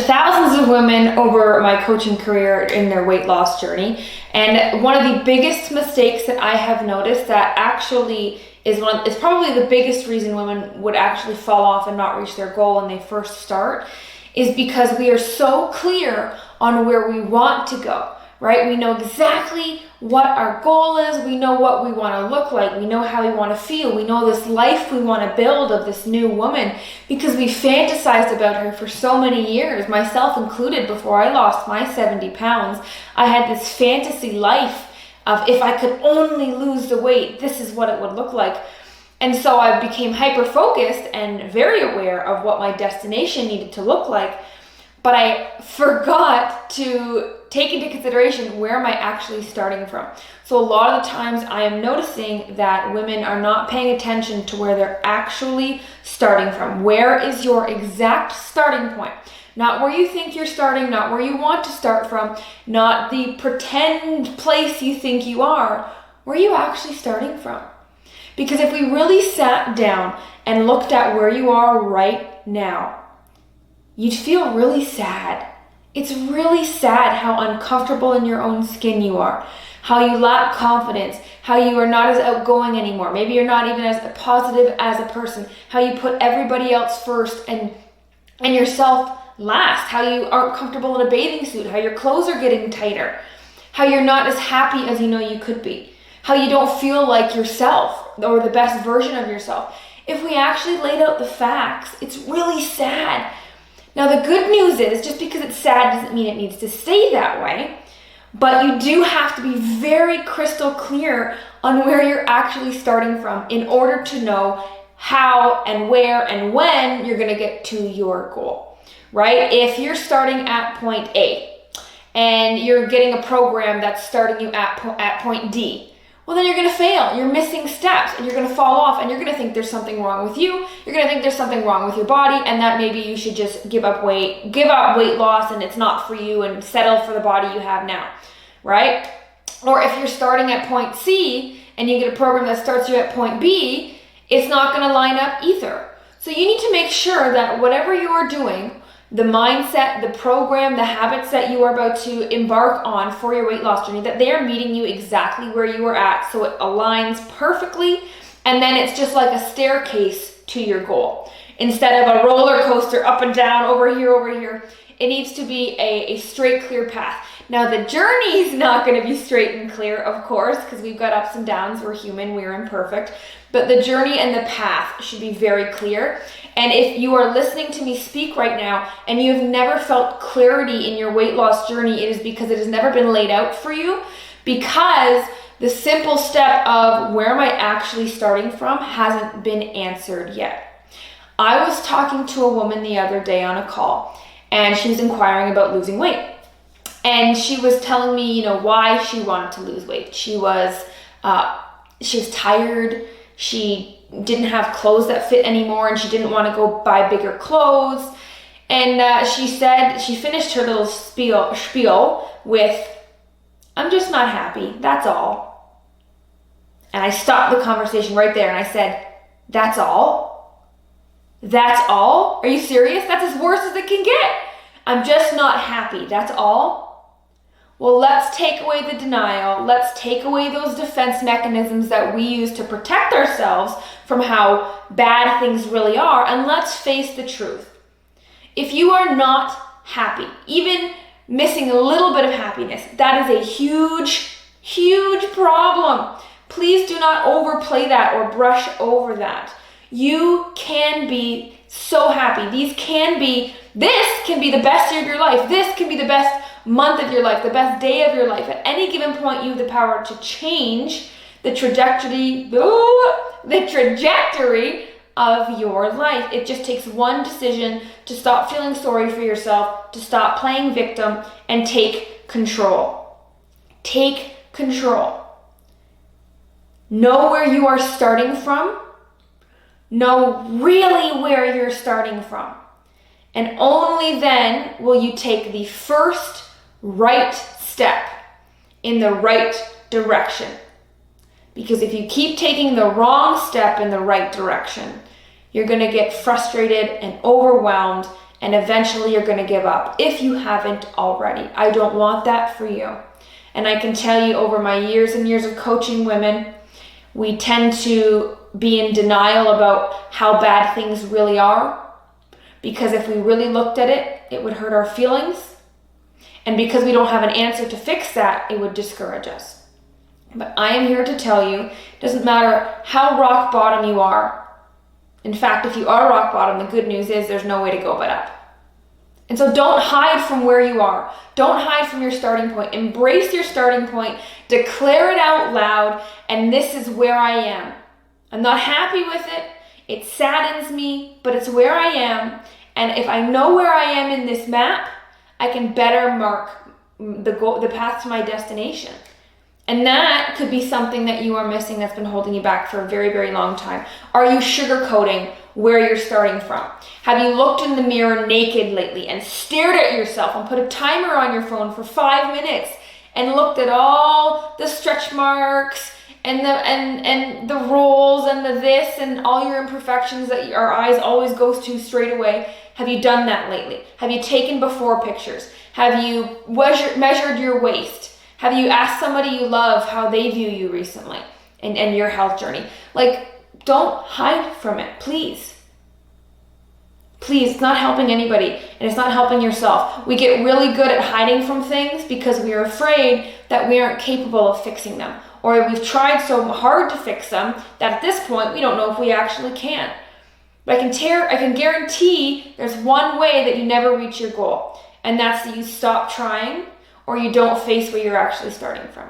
thousands of women over my coaching career in their weight loss journey. And one of the biggest mistakes that I have noticed that actually is probably the biggest reason women would actually fall off and not reach their goal when they first start, is because we are so clear on where we want to go, right? We know exactly what our goal is. We know what we want to look like. We know how we want to feel. We know this life we want to build of this new woman because we fantasized about her for so many years, myself included. Before I lost my 70 pounds, I had this fantasy life of if I could only lose the weight, this is what it would look like. And so I became hyper-focused and very aware of what my destination needed to look like, but I forgot to take into consideration where am I actually starting from. So a lot of the times I am noticing that women are not paying attention to where they're actually starting from. Where is your exact starting point? Not where you think you're starting, not where you want to start from, not the pretend place you think you are. Where are you actually starting from? Because if we really sat down and looked at where you are right now, you'd feel really sad. It's really sad how uncomfortable in your own skin you are, how you lack confidence, how you are not as outgoing anymore. Maybe you're not even as positive as a person, how you put everybody else first and yourself last, how you aren't comfortable in a bathing suit, how your clothes are getting tighter, how you're not as happy as you know you could be, how you don't feel like yourself or the best version of yourself. If we actually laid out the facts, it's really sad. Now, the good news is just because it's sad doesn't mean it needs to stay that way, but you do have to be very crystal clear on where you're actually starting from in order to know how and where and when you're going to get to your goal, right? If you're starting at point A and you're getting a program that's starting you at point D, well, then you're going to fail. You're missing steps and you're going to fall off and you're going to think there's something wrong with you. You're going to think there's something wrong with your body and that maybe you should just give up weight loss and it's not for you and settle for the body you have now, right? Or if you're starting at point C and you get a program that starts you at point B, it's not going to line up either. So you need to make sure that whatever you are doing, the mindset, the program, the habits that you are about to embark on for your weight loss journey, that they are meeting you exactly where you are at, so it aligns perfectly, and then it's just like a staircase to your goal. Instead of a roller coaster up and down, over here, it needs to be a straight, clear path. Now, the journey is not going to be straight and clear, of course, because we've got ups and downs. We're human, we're imperfect. But the journey and the path should be very clear. And if you are listening to me speak right now and you have never felt clarity in your weight loss journey, it is because it has never been laid out for you, because the simple step of where am I actually starting from hasn't been answered yet. I was talking to a woman the other day on a call, and she was inquiring about losing weight. And she was telling me, why she wanted to lose weight. She was tired. She didn't have clothes that fit anymore, and she didn't want to go buy bigger clothes. And she said, she finished her little spiel with, "I'm just not happy, that's all." And I stopped the conversation right there and I said, "That's all? That's all? Are you serious? That's as worse as it can get. I'm just not happy, that's all?" Well, let's take away the denial. Let's take away those defense mechanisms that we use to protect ourselves from how bad things really are, and let's face the truth. If you are not happy, even missing a little bit of happiness, that is a huge, huge problem. Please do not overplay that or brush over that. You can be so happy. This can be the best year of your life. This can be the best month of your life, the best day of your life. At any given point, you have the power to change the trajectory of your life. It just takes one decision to stop feeling sorry for yourself, to stop playing victim, and take control. Take control. Know where you are starting from. Know really where you're starting from. And only then will you take the first right step in the right direction. Because if you keep taking the wrong step in the right direction, you're going to get frustrated and overwhelmed and eventually you're going to give up if you haven't already. I don't want that for you. And I can tell you, over my years and years of coaching women, we tend to be in denial about how bad things really are, because if we really looked at it, it would hurt our feelings. And because we don't have an answer to fix that, it would discourage us. But I am here to tell you, it doesn't matter how rock bottom you are. In fact, if you are rock bottom, the good news is there's no way to go but up. And so don't hide from where you are. Don't hide from your starting point. Embrace your starting point. Declare it out loud. And this is where I am. I'm not happy with it. It saddens me, but it's where I am. And if I know where I am in this map, I can better mark the path to my destination. And that could be something that you are missing that's been holding you back for a very, very long time. Are you sugarcoating where you're starting from? Have you looked in the mirror naked lately and stared at yourself and put a timer on your phone for 5 minutes and looked at all the stretch marks and the rolls and the this and all your imperfections that our eyes always goes to straight away? Have you done that lately? Have you taken before pictures? Have you measured your waist? Have you asked somebody you love how they view you recently and your health journey? Don't hide from it, please. Please, it's not helping anybody, and it's not helping yourself. We get really good at hiding from things because we are afraid that we aren't capable of fixing them. Or we've tried so hard to fix them that at this point, we don't know if we actually can. But I can guarantee there's one way that you never reach your goal, and that's that you stop trying or you don't face where you're actually starting from.